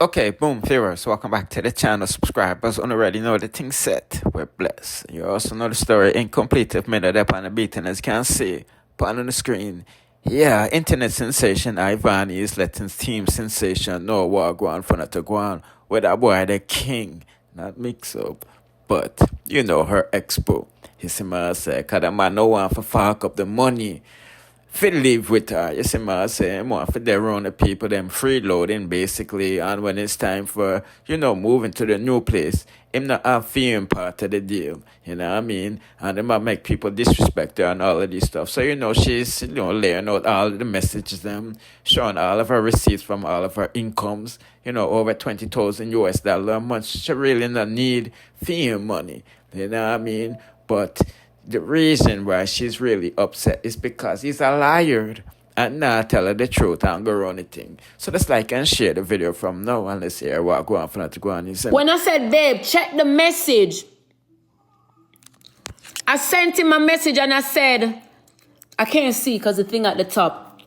Okay, boom, viewers, welcome back to the channel. Subscribers already know the thing set. We're blessed. You also know the story incomplete if minute up on the beat, and as you can see, put on the screen. Yeah, internet sensation Ivany is letting team sensation know what go on for not to go on with that boy the king. Not mix up. But you know her expo. He see me say, cause the man no one for fuck up the money. Fit live with her, you see me say, more for their own the people, them freeloading basically, and when it's time for, moving to the new place, him not have feeling part of the deal, you know what I mean? And it might make people disrespect her and all of this stuff. So, she's, laying out all the messages, them, showing all of her receipts from all of her incomes, over 20,000 US dollar a month. She really not need feeling money, you know what I mean? But the reason why she's really upset is because he's a liar and not tell her the truth and go run the thing. So let's like and share the video from now and let's hear what go on for not to go on. When I said, babe, check the message, I sent him a message and I said, I can't see because the thing at the top.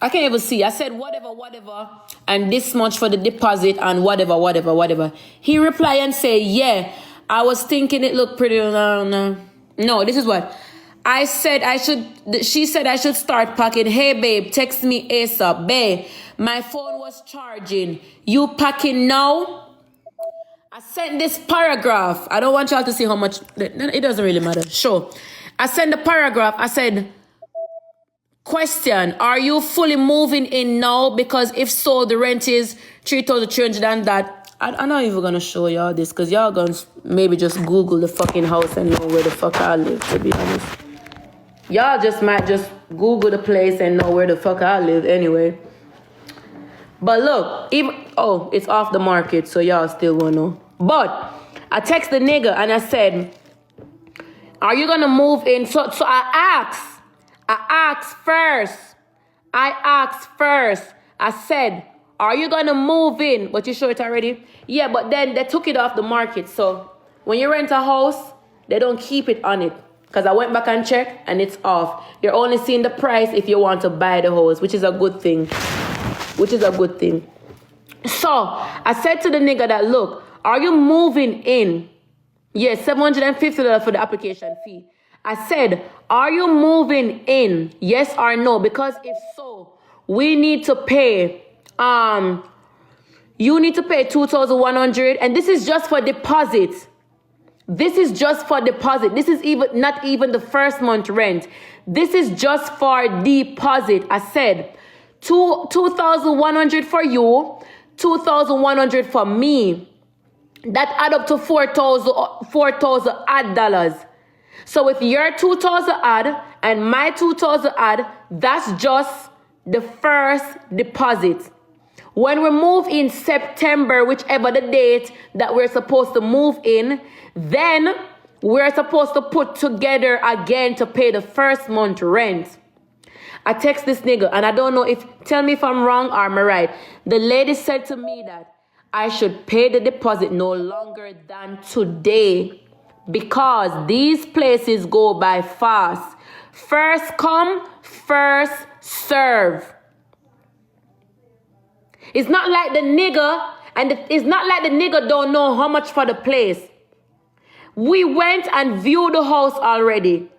I can't even see. I said, whatever, and this much for the deposit and whatever. He replied and said, yeah, I was thinking it looked pretty. No, this is what. I said she said I should start packing. Hey, babe, text me ASAP. Babe, my phone was charging. You packing now? I sent this paragraph. I don't want y'all to see how much. It doesn't really matter. Sure. I sent the paragraph. I said, question, are you fully moving in now? Because if so, the rent is 3,300 and that. I'm not even going to show y'all this because y'all going to maybe just Google the fucking house and know where the fuck I live, to be honest. Y'all might just Google the place and know where the fuck I live anyway. But look, it's off the market, so y'all still won't know. But I text the nigga and I said, are you going to move in? So I asked first. I said, are you going to move in? But you show it already? Yeah, but then they took it off the market. So when you rent a house, they don't keep it on it. Because I went back and checked and it's off. You're only seeing the price if you want to buy the house, which is a good thing. So I said to the nigga that, look, are you moving in? Yes, $750 for the application fee. I said, are you moving in? Yes or no? Because if so, we need to pay... you need to pay $2,100, and this is just for deposit. This is not even the first month rent. This is just for deposit. I said $2,100 for you, $2,100 for me. That add up to $4,000 odd dollars. So with your $2,000 odd and my $2,000 odd, that's just the first deposit. When we move in September, whichever the date that we're supposed to move in, then we're supposed to put together again to pay the first month rent. I text this nigga and I don't know tell me if I'm wrong or am I right. The lady said to me that I should pay the deposit no longer than today because these places go by fast. First come, first serve. It's not like the nigga don't know how much for the place. We went and viewed the house already.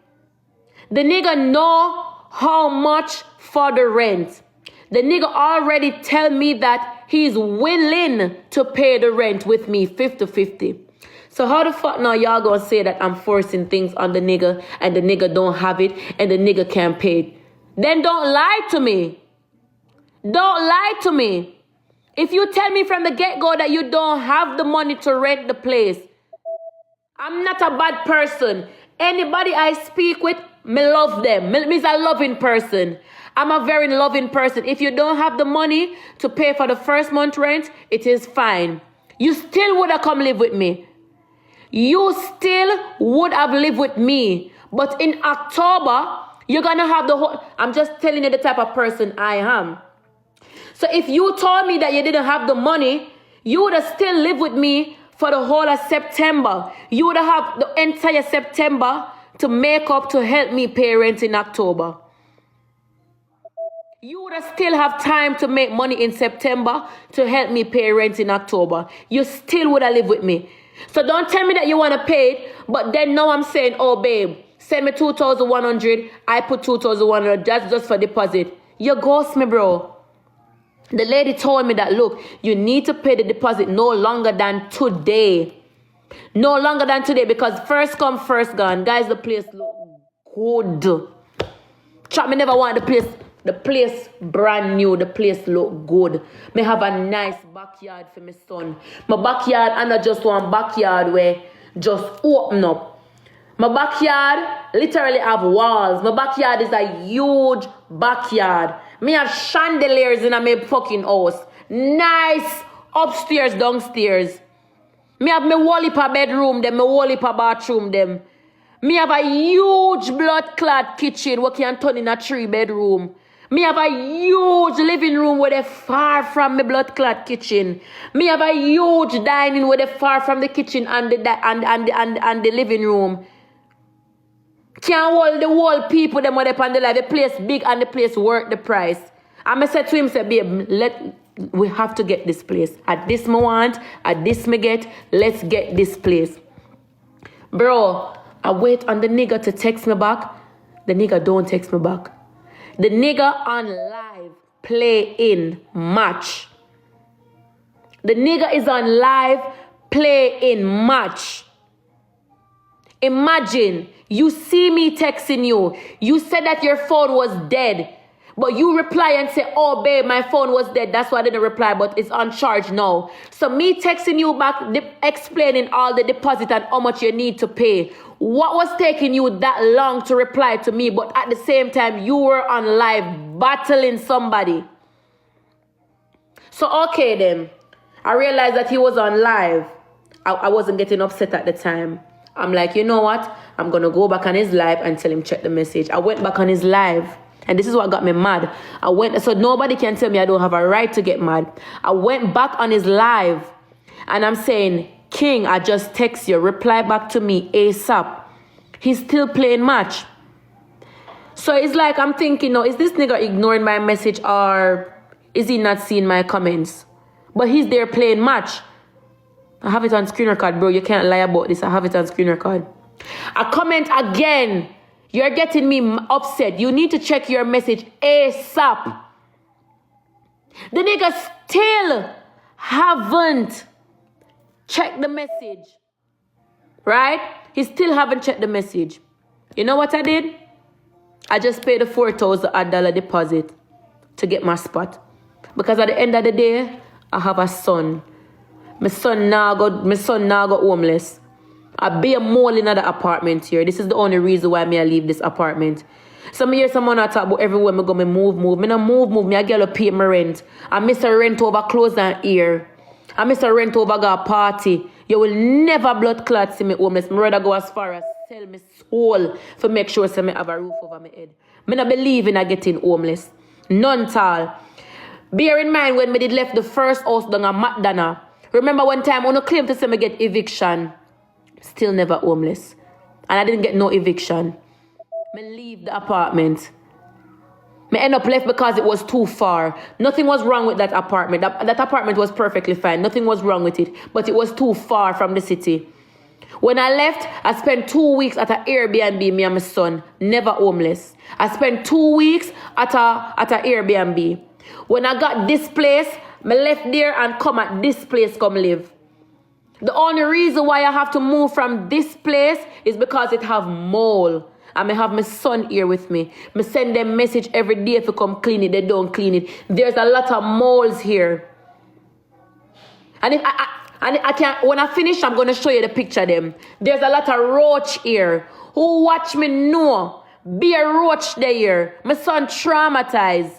The nigga know how much for the rent. The nigga already tell me that he's willing to pay the rent with me 50-50. So how the fuck now y'all gonna say that I'm forcing things on the nigga and the nigga don't have it and the nigga can't pay it? Then don't lie to me. Don't lie to me. If you tell me from the get-go that you don't have the money to rent the place, I'm not a bad person. Anybody I speak with, me love them. Me's a loving person. I'm a very loving person. If you don't have the money to pay for the first month rent, it is fine. You still would have come live with me. You still would have lived with me. But in October, you're going to have the whole... I'm just telling you the type of person I am. So if you told me that you didn't have the money, you would have still lived with me for the whole of September. You would have had the entire September to make up to help me pay rent in October. You would still have time to make money in September to help me pay rent in October. You still would have lived with me. So don't tell me that you want to pay it, but then now I'm saying, oh babe, send me 2,100. I put 2,100. That's just for deposit. You ghost me, bro. The lady told me that, look, you need to pay the deposit no longer than today. No longer than today, because first come, first gone. Guys, the place look good. Chat, me never want the place brand new. The place look good. Me have a nice backyard for my son. My backyard, and not just one backyard where just open up. My backyard literally have walls. My backyard is a huge backyard. Me have chandeliers in my fucking house. Nice upstairs, downstairs. Me have my wall heap bedroom, them, my wall heap bathroom, them. Me have a huge blood-clad kitchen what can turn in a 3-bedroom. Me have a huge living room where they far from my blood-clad kitchen. Me have a huge dining where they far from the kitchen and the living room. Can't hold the whole people them where they on the life. The place big and the place worth the price. And I said to him, say, babe, we have to get this place. At this me want, at this me get, let's get this place. Bro, I wait on the nigga to text me back. The nigga don't text me back. The nigga on live play in match. The nigga is on live play in match. Imagine, you see me texting you. You said that your phone was dead. But you reply and say, oh, babe, my phone was dead. That's why I didn't reply, but it's on charge now. So me texting you back, explaining all the deposit and how much you need to pay. What was taking you that long to reply to me? But at the same time, you were on live battling somebody. So, okay, then. I realized that he was on live. I wasn't getting upset at the time. I'm like, you know what? I'm going to go back on his live and tell him check the message. I went back on his live. And this is what got me mad. So nobody can tell me I don't have a right to get mad. I went back on his live. And I'm saying, King, I just text you. Reply back to me ASAP. He's still playing match. So it's like I'm thinking, no, is this nigga ignoring my message or is he not seeing my comments? But he's there playing match. I have it on screen record, bro. You can't lie about this. I have it on screen record. I comment again. You're getting me upset. You need to check your message ASAP. The nigga still haven't checked the message. Right? He still haven't checked the message. You know what I did? I just paid the $4,000 deposit to get my spot. Because at the end of the day, I have a son. My son now got homeless. I be a mole in the apartment here. This is the only reason why I leave this apartment. So me hear someone talk about everywhere me go, me move. Me no move. Me I get to pay my rent. I miss a rent over clothes and ear. I miss a rent over go a party. You will never blood clot see me homeless. Me rather go as far as sell me soul for make sure so me have a roof over my head. Me no believe in getting homeless. None at all. Bear in mind when me did left the first house down at McDonough. Remember one time when I claimed to say me get eviction. Still never homeless. And I didn't get no eviction. Me leave the apartment. Me end up left because it was too far. Nothing was wrong with that apartment. That apartment was perfectly fine. Nothing was wrong with it. But it was too far from the city. When I left, I spent 2 weeks at an Airbnb, me and my son. Never homeless. I spent 2 weeks at a Airbnb. When I got this place, me left there and come at this place come live. The only reason why I have to move from this place is because it have mole. And I have my son here with me. I send them message every day if you come clean it. They don't clean it. There's a lot of moles here. And I can't. When I finish, I'm going to show you the picture of them. There's a lot of roach here. Who watch me know? Be a roach there. My son traumatized.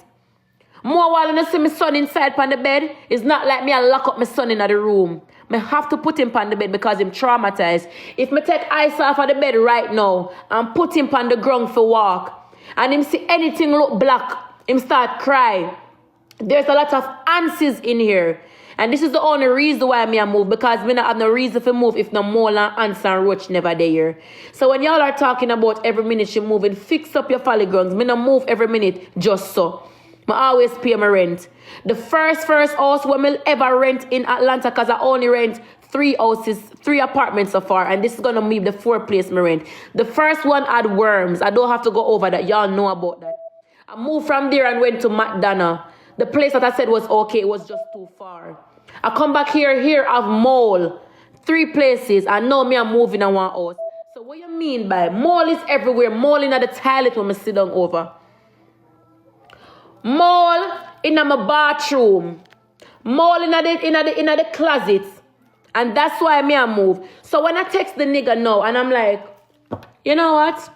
More while I see my son inside on the bed, it's not like me I lock up my son in the room. I have to put him on the bed because I'm traumatized. If I take ice off of the bed right now and put him on the ground for walk, and him see anything look black, him start cry. There's a lot of answers in here. And this is the only reason why I move, because I don't have no reason to move if no mole and ants and roach never there. So when y'all are talking about every minute she moving, fix up your folly grounds. I don't move every minute just so. I always pay my rent. The first house when I ever rent in Atlanta, because I only rent 3 houses, 3 apartments so far, and this is gonna be the 4th place I rent. The first one had worms. I don't have to go over that. Y'all know about that. I moved from there and went to McDonough. The place that I said was okay, it was just too far. I come back here have mole. 3 places. I know me I'm moving in one house. So what you mean by mole is everywhere? Mole in the toilet when I sit down over. Mole in my bathroom. Mole in the closet. And that's why me I move. So when I text the nigga now and I'm like, you know what?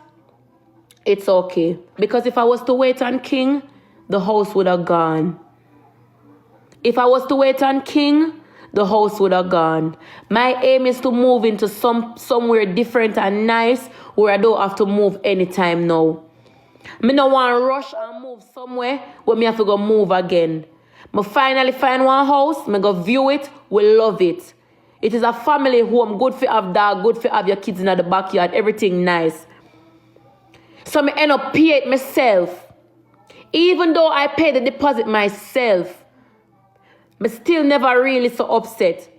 It's okay. Because if I was to wait on King, the house would have gone. If I was to wait on King, the house would have gone. My aim is to move into somewhere different and nice where I don't have to move anytime now. Me no want to rush and move somewhere where me have to go move again. Me finally find one house, me go view it, we love it. It is a family home, good for have dog, good for have your kids in the backyard, everything nice. So me end up pay it myself. Even though I pay the deposit myself, me still never really so upset.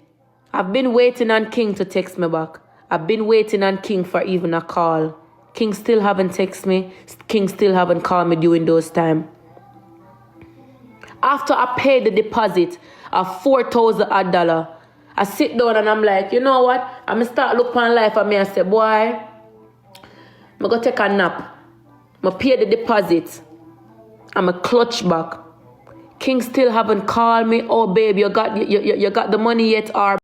I've been waiting on King to text me back. I've been waiting on King for even a call. King still haven't texted me. King still haven't called me during those time. After I paid the deposit of $4,000, I sit down and I'm like, you know what? I'm going to start looking on life and me and say, boy, I'm going to take a nap. I'm going to pay the deposit. I'm going to clutch back. King still haven't called me. Oh, babe, you got the money yet? Or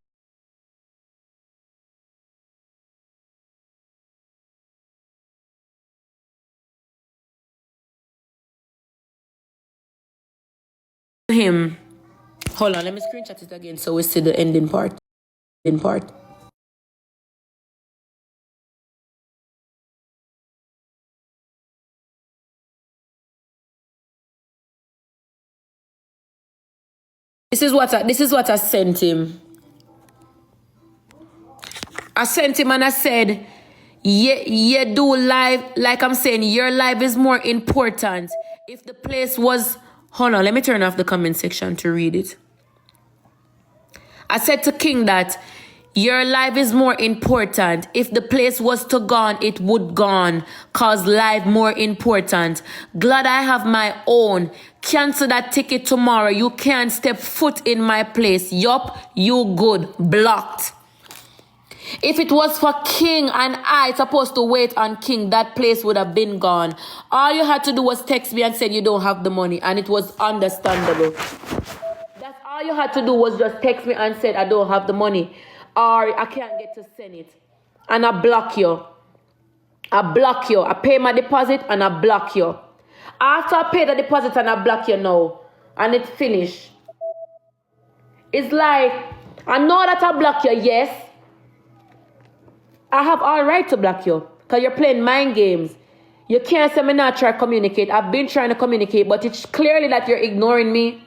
him. Hold on, let me screenshot it again so we see the ending part. This is what I sent him. I sent him and I said, yeah, do live. Like I'm saying, your life is more important. If the place was... Hold on, let me turn off the comment section to read it. I said to King that your life is more important. If the place was to gone, it would gone. Cause life more important. Glad I have my own. Cancel that ticket tomorrow. You can't step foot in my place. Yup, you good. Blocked. If it was for King and I supposed to wait on King, that place would have been gone. All you had to do was text me and say you don't have the money, and it was understandable. That's all you had to do was just text me and said I don't have the money, or I can't get to send it, and I block you. I pay my deposit and I block you. After I pay the deposit and I block you now, and it's finished. It's like, I know that I block you, yes. I have all right to block you because you're playing mind games. You can't say me not try to communicate. I've been trying to communicate, but it's clearly that you're ignoring me.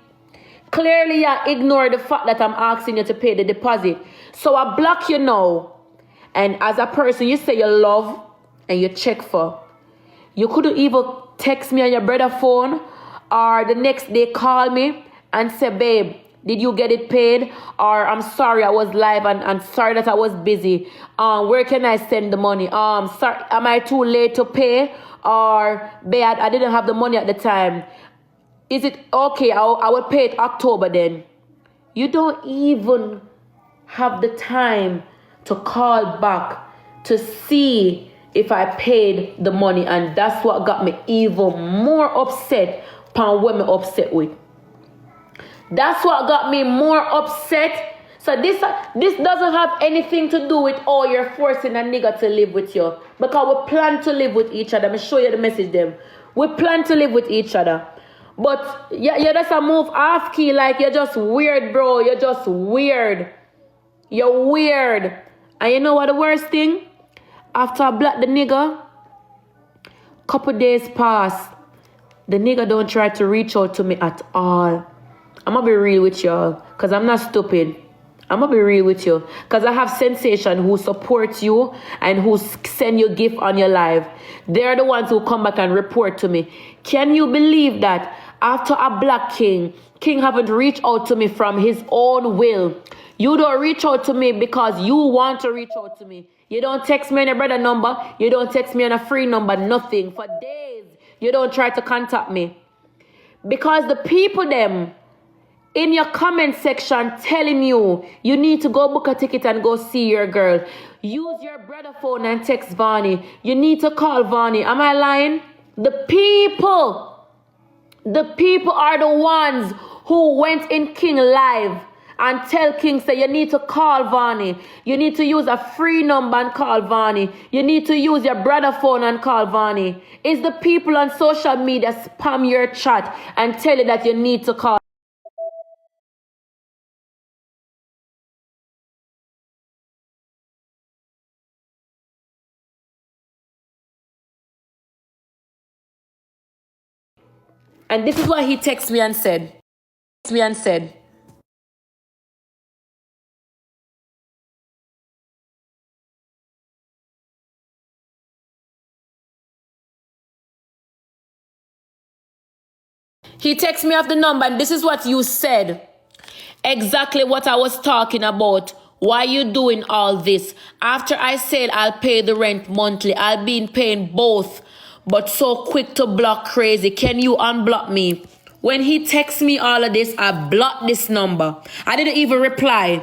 Clearly you ignore the fact that I'm asking you to pay the deposit. So I block you now. And as a person you say you love and you check for, you couldn't even text me on your brother's phone or the next day call me and say, babe, did you get it paid? Or I'm sorry I was live and sorry that I was busy. Where can I send the money? Sorry, am I too late to pay? Or babe, I didn't have the money at the time. Is it okay? I will pay it October then. You don't even have the time to call back to see if I paid the money, and that's what got me even more upset upon what me upset with. That's what got me more upset. So this doesn't have anything to do with, oh, you're forcing a nigga to live with you. Because we plan to live with each other. Let me show you the message them. We plan to live with each other. But you're just a move off key, like you're just weird, bro. You're just weird. You're weird. And you know what the worst thing? After I block the nigga, couple days pass. The nigga don't try to reach out to me at all. I'm going to be real with y'all, because I'm not stupid. I'm going to be real with you, because I have Sensation who supports you and who send you gift on your live. They're the ones who come back and report to me. Can you believe that After I block King, King haven't reached out to me from his own will. You don't reach out to me because you want to reach out to me. You don't text me on a brother number. You don't text me on a free number. Nothing. For days, you don't try to contact me. Because the people them in your comment section telling you need to go book a ticket and go see your girl. Use your brother phone and text Vani. You need to call Vani. Am I lying? The people are the ones who went in King live and tell King, say, you need to call Vani. You need to use a free number and call Vani. You need to use your brother phone and call Vani. It's the people on social media spam your chat and tell you that you need to call. And this is what he texted me and said. He texted me off the number and this is what you said. Exactly what I was talking about. Why you doing all this? After I said I'll pay the rent monthly, I'll be paying both. But so quick to block crazy. Can you unblock me? When he texts me all of this, I blocked this number. I didn't even reply.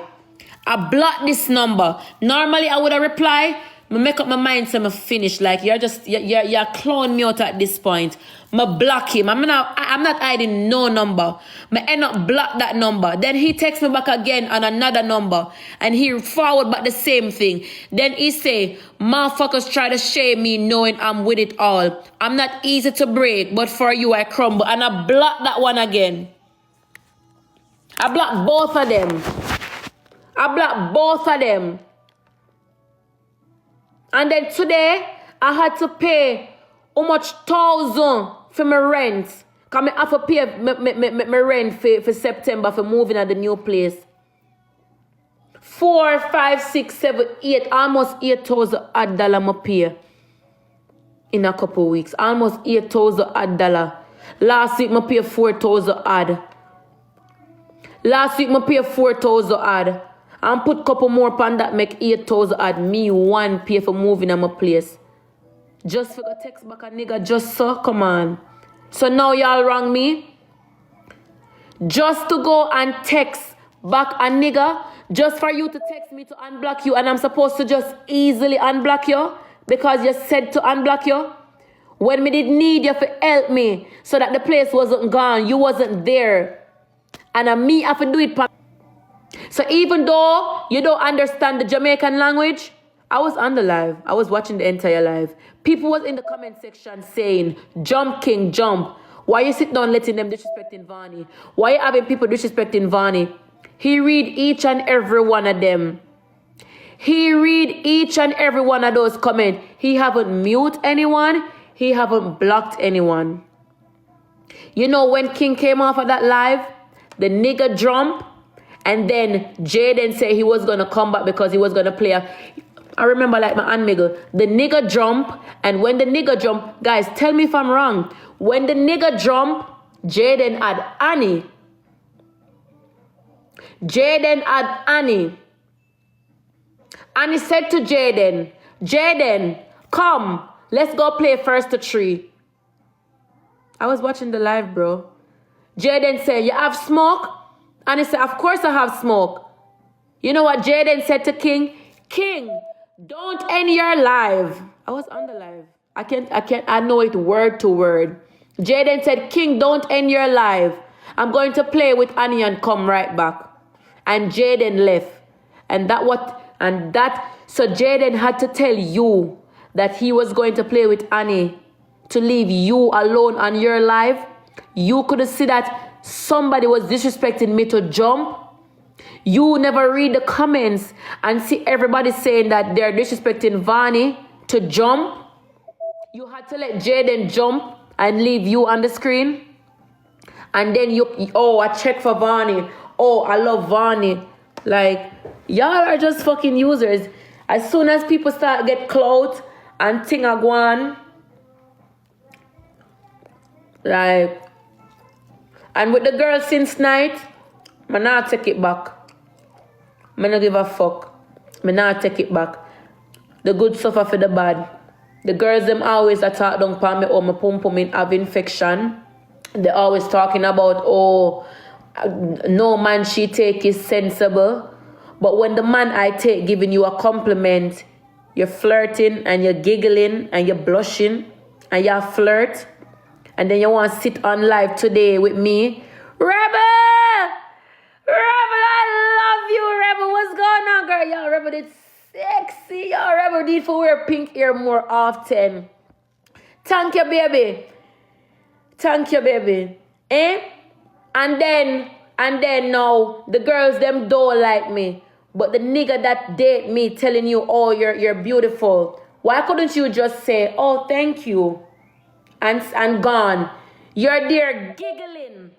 I blocked this number. Normally I would have replied. I make up my mind so I'm finish. Like you're cloning me out at this point. I block him. I'm not hiding no number. I end up block that number. Then he texts me back again on another number. And he forward back the same thing. Then he say, motherfuckers try to shame me knowing I'm with it all. I'm not easy to break, but for you I crumble. And I block that one again. I blocked both of them. And then today, I had to pay how much $1,000 for my rent. Because I have to pay my rent for September for moving at the new place. 4, 5, 6, 7, 8, almost $8,000 I pay in a couple of weeks. Almost $8,000. Last week, I pay $4,000. And put couple more pan that make 8,000 at me one pay for moving at my place. Just for the text back a nigga, just so, come on. So now y'all wrong me. Just to go and text back a nigga, just for you to text me to unblock you, and I'm supposed to just easily unblock you because you said to unblock you. When me did need you to help me so that the place wasn't gone, you wasn't there. And me have to do it. So even though you don't understand the Jamaican language, I was on the live. I was watching the entire live. People was in the comment section saying, jump King, jump. Why you sit down letting them disrespecting Vani? Why you having people disrespecting Vani? He read each and every one of them. He read each and every one of those comments. He haven't mute anyone. He haven't blocked anyone. You know when King came off of that live, the nigga jump. And then Jaden said he was going to come back because he was going to play I remember like my aunt Miguel. The nigga jump. And when the nigga jump, guys, tell me if I'm wrong. When the nigga jump, Jaden had Annie. Annie said to Jaden, come, let's go play first to 3. I was watching the live, bro. Jaden said, you have smoke? And he said, of course I have smoke. You know what Jaden said to King? King, don't end your live. I was on the live. I know it word to word. Jaden said, King, don't end your live. I'm going to play with Annie and come right back. And Jaden left. So Jaden had to tell you that he was going to play with Annie to leave you alone on your live. You could see that somebody was disrespecting me to jump. You never read the comments and see everybody saying that they're disrespecting Vani to jump. You had to let Jaden jump and leave you on the screen. And then I check for Vani. Oh, I love Vani. Like, y'all are just fucking users. As soon as people start get clout and ting a guan, like, And with the girl since night, I not take it back. I not give a fuck. I not take it back. The good suffer for the bad. The girls them always attack down pa me, oh, my pum pum have infection. They always talking about, oh, no man she take is sensible. But when the man I take giving you a compliment, you're flirting and you're giggling and you're blushing and you flirt. And then you want to sit on live today with me. Rebel! Rebel, I love you, Rebel. What's going on, girl? Yo, Rebel, it's sexy. Yo, Rebel need to wear pink hair more often. Thank you, baby. Thank you, baby. Eh? And then now, the girls, them don't like me. But the nigga that date me telling you, oh, you're beautiful. Why couldn't you just say, oh, thank you? And gone. You're there giggling.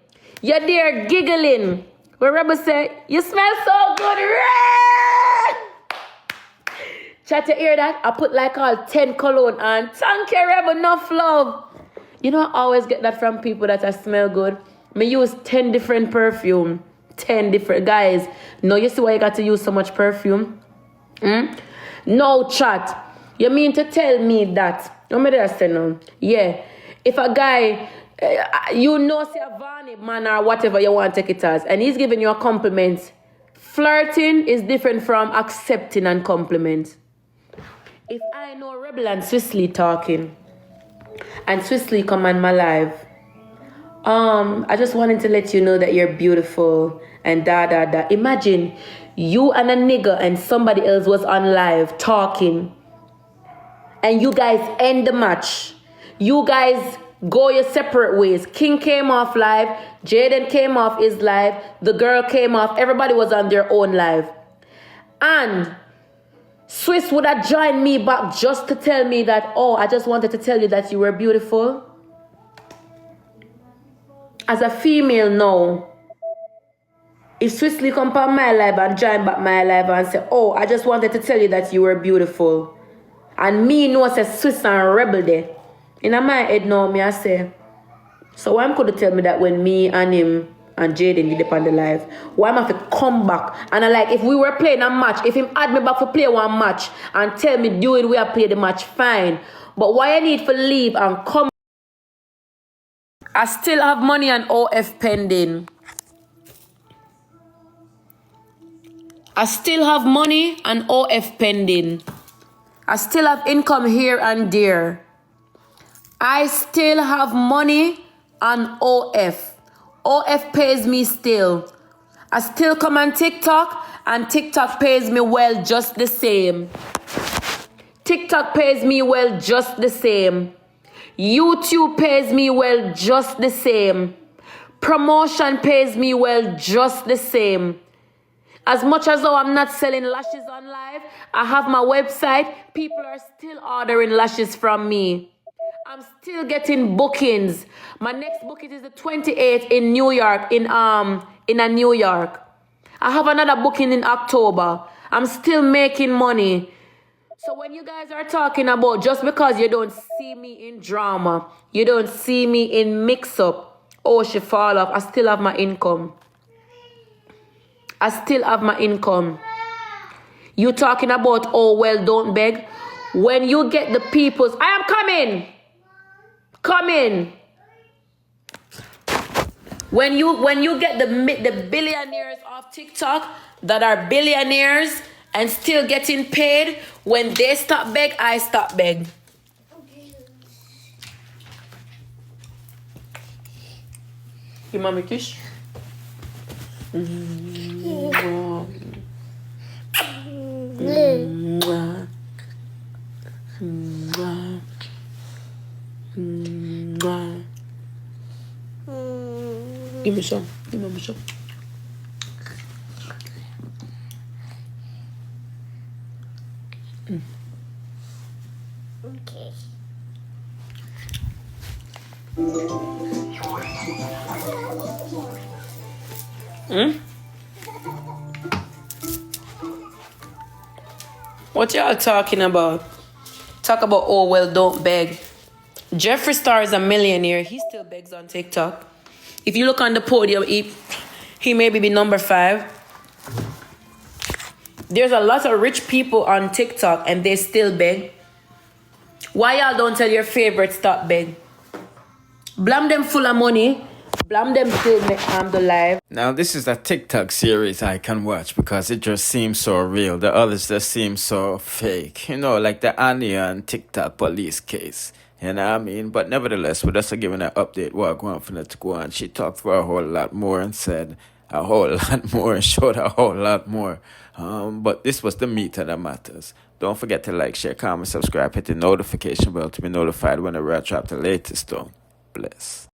You're there giggling. Where Rebel say, you smell so good. Chat, to hear that? I put like all 10 cologne on. Thank you, Rebel, enough love. You know, I always get that from people that I smell good. I use 10 different perfume. 10 different guys. No, you see why you got to use so much perfume? No, chat. You mean to tell me that? What me I say now? Yeah. If a guy, you know, say a Ivany man or whatever you want to take it as, and he's giving you a compliment, flirting is different from accepting and compliment. If I know Rebel and Swissley talking, and Swissley come on my live, I just wanted to let you know that you're beautiful and da. Imagine you and a nigga and somebody else was on live talking, and you guys end the match. You guys go your separate ways. King came off live. Jaden came off his live. The girl came off. Everybody was on their own live. And Swiss would have joined me back just to tell me that, oh, I just wanted to tell you that you were beautiful. As a female now, if Swissley come on my live and join back my live and say, oh, I just wanted to tell you that you were beautiful. And me know say Swiss and Rebel there. In my head now, me I say, so why could you tell me that when me and him and Jaden did on the live, why am I have to come back? And I like, if we were playing a match, if him add me back to play one match and tell me do it, we have played the match, fine. But why I need to leave and come? I still have money on OF pending. I still have money and OF pending. I still have income here and there. I still have money on OF. OF pays me still. I still come on TikTok and TikTok pays me well just the same. TikTok pays me well just the same. YouTube pays me well just the same. Promotion pays me well just the same. As much as though I'm not selling lashes on live, I have my website. People are still ordering lashes from me. I'm still getting bookings. My next booking is the 28th in New York, in New York. I have another booking in October. I'm still making money. So when you guys are talking about just because you don't see me in drama, you don't see me in mix-up, oh, she fall off, I still have my income. I still have my income. You talking about, oh, well, don't beg. When you get the people's, I am coming. Come in. When you get the billionaires of TikTok that are billionaires and still getting paid, when they stop beg, I stop beg. Give mommy a kiss. Give me some. Give me some. Okay. What y'all talking about? Talk about, oh, well, don't beg. Jeffree Star is a millionaire. He still begs on TikTok. If you look on the podium, he maybe be number 5. There's a lot of rich people on TikTok and they still beg. Why y'all don't tell your favorite stop beg? BLAMDEM full of money. BLAMDEM still make the live. Now, this is a TikTok series I can watch because it just seems so real. The others just seem so fake. You know, like the Anya and TikTok police case. You know what I mean? But nevertheless, with us giving an update, what going for to go on, she talked for a whole lot more and said a whole lot more and showed a whole lot more. But this was the meat of the matters. Don't forget to like, share, comment, subscribe, hit the notification bell to be notified whenever I drop the latest though. Bless.